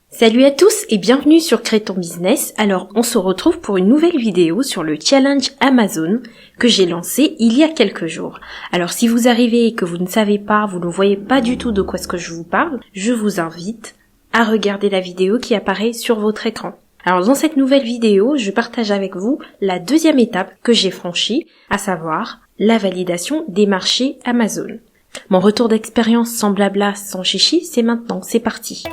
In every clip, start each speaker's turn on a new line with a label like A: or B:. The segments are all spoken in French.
A: Salut à tous et bienvenue sur Crée ton business. Alors on se retrouve pour une nouvelle vidéo sur le challenge Amazon que j'ai lancé il y a quelques jours. Alors si vous arrivez et que vous ne savez pas, vous ne voyez pas du tout de quoi est-ce que je vous parle, je vous invite à regarder la vidéo qui apparaît sur votre écran. Alors dans cette nouvelle vidéo, je partage avec vous la deuxième étape que j'ai franchie, à savoir la validation des marchés Amazon. Mon retour d'expérience sans blabla, sans chichi, c'est maintenant, c'est parti.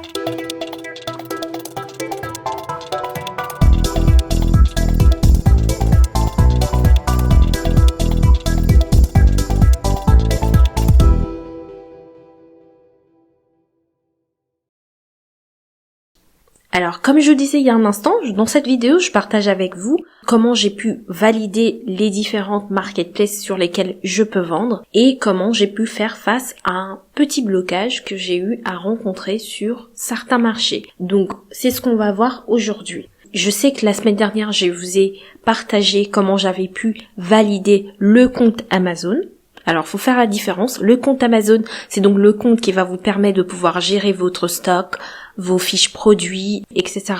A: Alors, comme je vous disais il y a un instant, dans cette vidéo, je partage avec vous comment j'ai pu valider les différentes marketplaces sur lesquelles je peux vendre et comment j'ai pu faire face à un petit blocage que j'ai eu à rencontrer sur certains marchés. Donc, c'est ce qu'on va voir aujourd'hui. Je sais que la semaine dernière, je vous ai partagé comment j'avais pu valider le compte Amazon. Alors, faut faire la différence. Le compte Amazon, c'est donc le compte qui va vous permettre de pouvoir gérer votre stock, vos fiches produits, etc.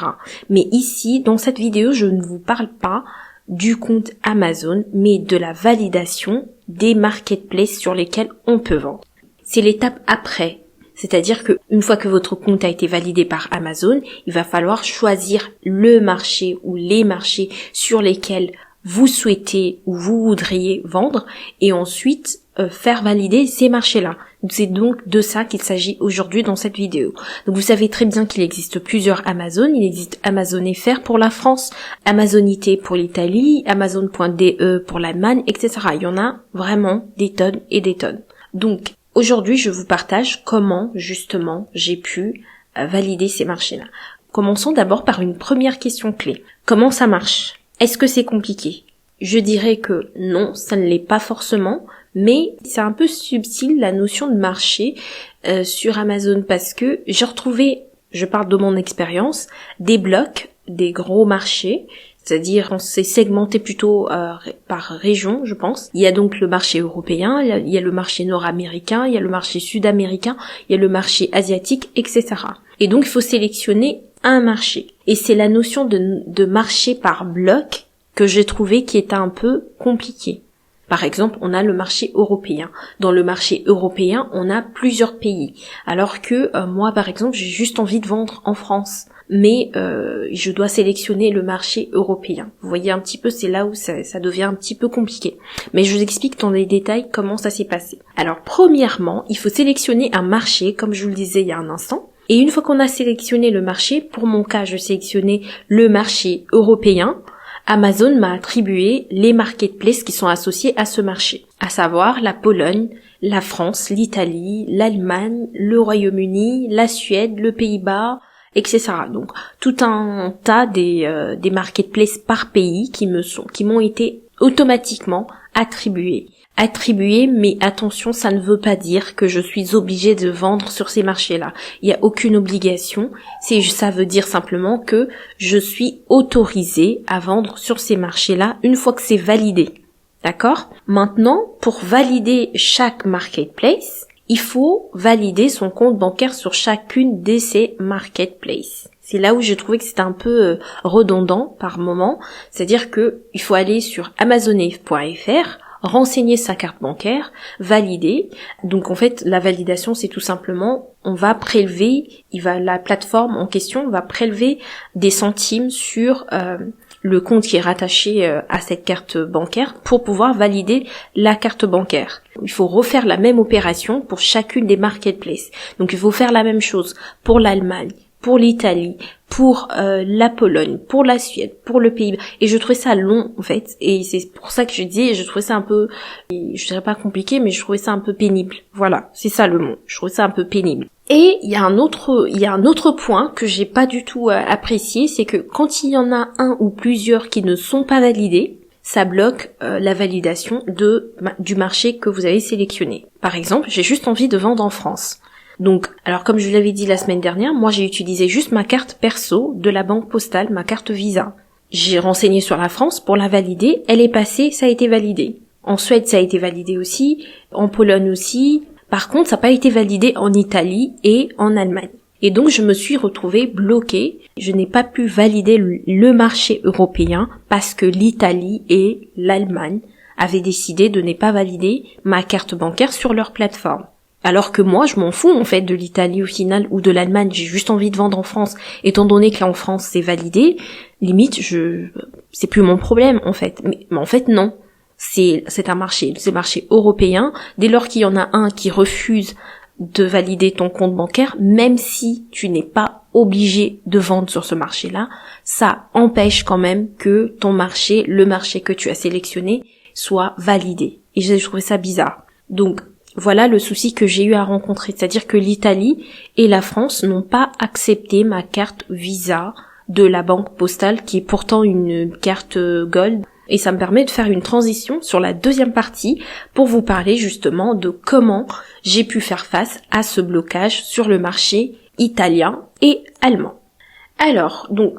A: Mais ici, dans cette vidéo, je ne vous parle pas du compte Amazon, mais de la validation des marketplaces sur lesquels on peut vendre. C'est l'étape après. C'est-à-dire que une fois que votre compte a été validé par Amazon, il va falloir choisir le marché ou les marchés sur lesquels vous souhaitez ou vous voudriez vendre et ensuite faire valider ces marchés-là. C'est donc de ça qu'il s'agit aujourd'hui dans cette vidéo. Donc vous savez très bien qu'il existe plusieurs Amazon. Il existe Amazon FR pour la France, Amazonité pour l'Italie, Amazon.de pour l'Allemagne, etc. Il y en a vraiment des tonnes et des tonnes. Donc aujourd'hui, je vous partage comment justement j'ai pu valider ces marchés-là. Commençons d'abord par une première question clé. Comment ça marche ? Est-ce que c'est compliqué ? Je dirais que non, ça ne l'est pas forcément, mais c'est un peu subtil la notion de marché sur Amazon parce que j'ai retrouvé, je parle de mon expérience, des blocs, des gros marchés, c'est-à-dire on s'est segmenté plutôt par région, je pense. Il y a donc le marché européen, il y a le marché nord-américain, il y a le marché sud-américain, il y a le marché asiatique, etc. Et donc il faut sélectionner un marché. Et c'est la notion de marché par bloc que j'ai trouvé qui est un peu compliquée. Par exemple, on a le marché européen. Dans le marché européen, on a plusieurs pays. Alors que moi, par exemple, j'ai juste envie de vendre en France. Mais je dois sélectionner le marché européen. Vous voyez un petit peu, c'est là où ça devient un petit peu compliqué. Mais je vous explique dans les détails comment ça s'est passé. Alors, premièrement, il faut sélectionner un marché, comme je vous le disais il y a un instant. Et une fois qu'on a sélectionné le marché, pour mon cas, je sélectionnais le marché européen. Amazon m'a attribué les marketplaces qui sont associés à ce marché, à savoir la Pologne, la France, l'Italie, l'Allemagne, le Royaume-Uni, la Suède, le Pays-Bas, etc. Donc tout un tas des marketplaces par pays qui m'ont été automatiquement attribués, mais attention, ça ne veut pas dire que je suis obligée de vendre sur ces marchés-là. Il n'y a aucune obligation, ça veut dire simplement que je suis autorisée à vendre sur ces marchés-là une fois que c'est validé. D'accord ? Maintenant, pour valider chaque marketplace, il faut valider son compte bancaire sur chacune de ces marketplaces. C'est là où j'ai trouvé que c'était un peu redondant par moment, c'est-à-dire que il faut aller sur amazonf.fr, renseigner sa carte bancaire, valider. Donc en fait, la validation, c'est tout simplement, on va prélever, la plateforme en question va prélever des centimes sur le compte qui est rattaché à cette carte bancaire pour pouvoir valider la carte bancaire. Il faut refaire la même opération pour chacune des marketplaces. Donc il faut faire la même chose pour l'Allemagne, pour l'Italie, pour la Pologne, pour la Suède, pour le Pays-Bas. Et je trouvais ça long, en fait. Et c'est pour ça que je dis, je trouvais ça un peu, je dirais pas compliqué, mais je trouvais ça un peu pénible. Voilà, c'est ça le mot. Je trouvais ça un peu pénible. Et il y a un autre point que j'ai pas du tout apprécié, c'est que quand il y en a un ou plusieurs qui ne sont pas validés, ça bloque la validation du marché que vous avez sélectionné. Par exemple, j'ai juste envie de vendre en France. Donc, alors comme je vous l'avais dit la semaine dernière, moi j'ai utilisé juste ma carte perso de la banque postale, ma carte Visa. J'ai renseigné sur la France pour la valider, elle est passée, ça a été validé. En Suède, ça a été validé aussi, en Pologne aussi. Par contre, ça n'a pas été validé en Italie et en Allemagne. Et donc je me suis retrouvée bloquée. Je n'ai pas pu valider le marché européen parce que l'Italie et l'Allemagne avaient décidé de ne pas valider ma carte bancaire sur leur plateforme. Alors que moi, je m'en fous en fait de l'Italie au final ou de l'Allemagne, j'ai juste envie de vendre en France, étant donné que là en France c'est validé, limite c'est plus mon problème en fait. Mais en fait non, c'est un marché européen, dès lors qu'il y en a un qui refuse de valider ton compte bancaire, même si tu n'es pas obligé de vendre sur ce marché-là, ça empêche quand même que ton marché, le marché que tu as sélectionné, soit validé. Et j'ai trouvé ça bizarre. Donc, voilà le souci que j'ai eu à rencontrer. C'est-à-dire que l'Italie et la France n'ont pas accepté ma carte Visa de la Banque Postale, qui est pourtant une carte Gold. Et ça me permet de faire une transition sur la deuxième partie pour vous parler justement de comment j'ai pu faire face à ce blocage sur le marché italien et allemand. Alors, donc,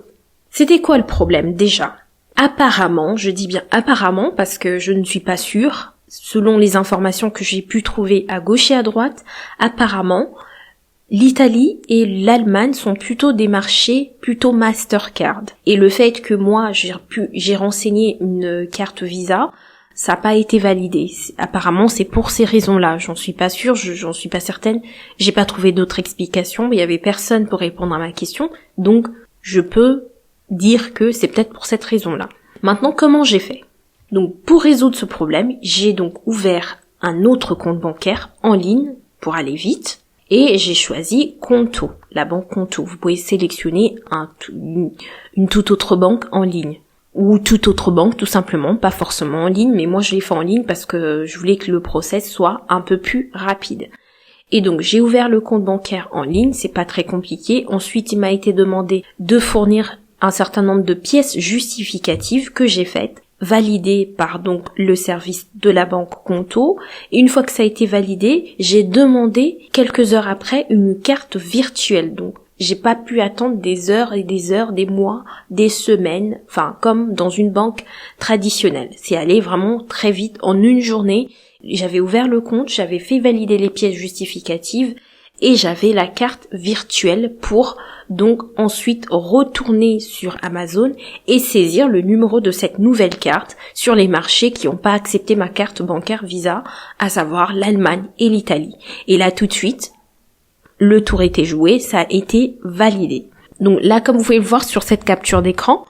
A: c'était quoi le problème déjà ? Apparemment, je dis bien apparemment parce que je ne suis pas sûre, selon les informations que j'ai pu trouver à gauche et à droite, apparemment, l'Italie et l'Allemagne sont plutôt des marchés plutôt Mastercard. Et le fait que moi, j'ai renseigné une carte Visa, ça n'a pas été validé. Apparemment, c'est pour ces raisons-là. J'en suis pas sûre, j'en suis pas certaine. J'ai pas trouvé d'autres explications. Il y avait personne pour répondre à ma question. Donc, je peux dire que c'est peut-être pour cette raison-là. Maintenant, comment j'ai fait ? Donc, pour résoudre ce problème, j'ai donc ouvert un autre compte bancaire en ligne pour aller vite. Et j'ai choisi Conto, la banque Conto. Vous pouvez sélectionner une toute autre banque en ligne. Ou toute autre banque, tout simplement, pas forcément en ligne, mais moi je l'ai fait en ligne parce que je voulais que le process soit un peu plus rapide. Et donc j'ai ouvert le compte bancaire en ligne, c'est pas très compliqué. Ensuite il m'a été demandé de fournir un certain nombre de pièces justificatives que j'ai faites, validées par donc le service de la banque Conto. Et une fois que ça a été validé, j'ai demandé quelques heures après une carte virtuelle. Donc j'ai pas pu attendre des heures et des heures, des mois, des semaines, enfin comme dans une banque traditionnelle. C'est allé vraiment très vite, en une journée. J'avais ouvert le compte, j'avais fait valider les pièces justificatives et j'avais la carte virtuelle pour donc ensuite retourner sur Amazon et saisir le numéro de cette nouvelle carte sur les marchés qui n'ont pas accepté ma carte bancaire Visa, à savoir l'Allemagne et l'Italie. Et là tout de suite, le tour était joué, ça a été validé. Donc là, comme vous pouvez le voir sur cette capture d'écran,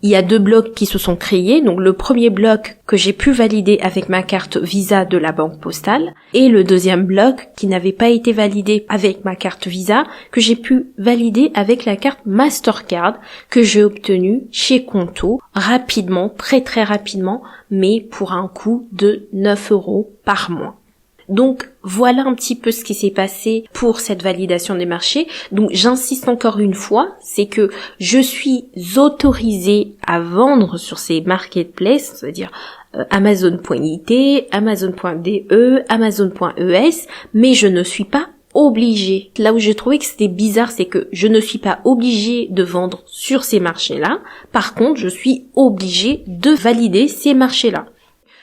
A: il y a deux blocs qui se sont créés. Donc le premier bloc que j'ai pu valider avec ma carte Visa de la Banque Postale et le deuxième bloc qui n'avait pas été validé avec ma carte Visa que j'ai pu valider avec la carte Mastercard que j'ai obtenue chez Conto rapidement, très très rapidement, mais pour un coût de 9 € par mois. Donc voilà un petit peu ce qui s'est passé pour cette validation des marchés. Donc j'insiste encore une fois, c'est que je suis autorisée à vendre sur ces marketplaces, c'est-à-dire Amazon.it, Amazon.de, Amazon.es, mais je ne suis pas obligée. Là où j'ai trouvé que c'était bizarre, c'est que je ne suis pas obligée de vendre sur ces marchés-là. Par contre, je suis obligée de valider ces marchés-là.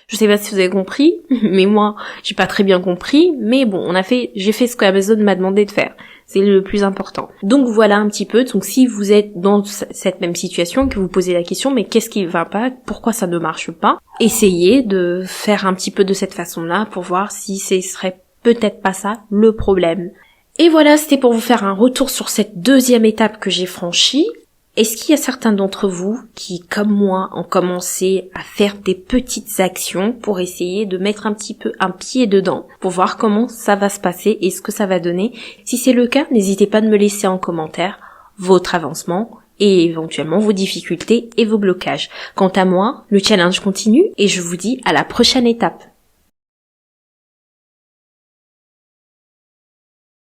A: Je sais pas si vous avez compris, mais moi, j'ai pas très bien compris, mais bon, j'ai fait ce que Amazon m'a demandé de faire. C'est le plus important. Donc voilà un petit peu. Donc si vous êtes dans cette même situation, que vous posez la question, mais qu'est-ce qui va pas? Pourquoi ça ne marche pas? Essayez de faire un petit peu de cette façon-là pour voir si ce serait peut-être pas ça le problème. Et voilà, c'était pour vous faire un retour sur cette deuxième étape que j'ai franchie. Est-ce qu'il y a certains d'entre vous qui, comme moi, ont commencé à faire des petites actions pour essayer de mettre un petit peu un pied dedans, pour voir comment ça va se passer et ce que ça va donner? Si c'est le cas, n'hésitez pas de me laisser en commentaire votre avancement et éventuellement vos difficultés et vos blocages. Quant à moi, le challenge continue et je vous dis à la prochaine étape.